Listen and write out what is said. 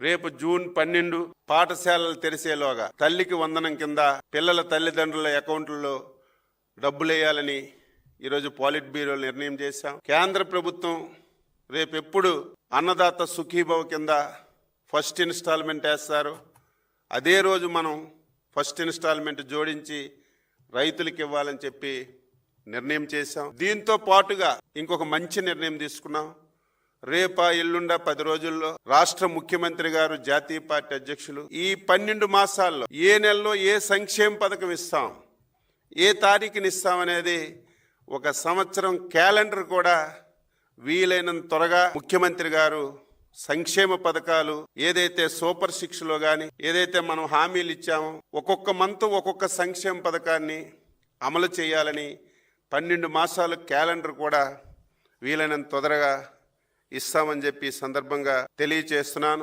రేపు జూన్ 12 పాఠశాలలు తెరిసేలోగా తల్లికి వందనం కింద పిల్లల తల్లిదండ్రుల అకౌంట్లలో డబ్బులేయాలని ఈరోజు పాలిట్ బ్యూరోలో నిర్ణయం చేశాం. కేంద్ర ప్రభుత్వం రేపెప్పుడు అన్నదాత సుఖీభవ కింద ఫస్ట్ ఇన్స్టాల్మెంట్ వేస్తారు, అదే రోజు మనం ఫస్ట్ ఇన్స్టాల్మెంట్ జోడించి రైతులకు ఇవ్వాలని చెప్పి నిర్ణయం చేశాం. దీంతో పాటుగా ఇంకొక మంచి నిర్ణయం తీసుకున్నాం. రేపా ఎల్లుండా 10 రోజుల్లో రాష్ట్ర ముఖ్యమంత్రి గారు, జాతీయ పార్టీ అధ్యక్షులు ఈ 12 మాసాల్లో ఏ నెలలో ఏ సంక్షేమ పథకం ఇస్తాం, ఏ తారీఖుని ఇస్తామనేది ఒక సంవత్సరం క్యాలెండర్ కూడా వీలైనంత త్వరగా ముఖ్యమంత్రి గారు సంక్షేమ పథకాలు ఏదైతే సూపర్ 6లో కానీ ఏదైతే మనం హామీలు ఇచ్చామో ఒక్కొక్క మంత్ ఒక్కొక్క సంక్షేమ పథకాన్ని అమలు చేయాలని 12 మాసాల క్యాలెండర్ కూడా వీలైనంత తొందరగా ఇస్తామని చెప్పి సందర్భంగా తెలియజేస్తున్నాను.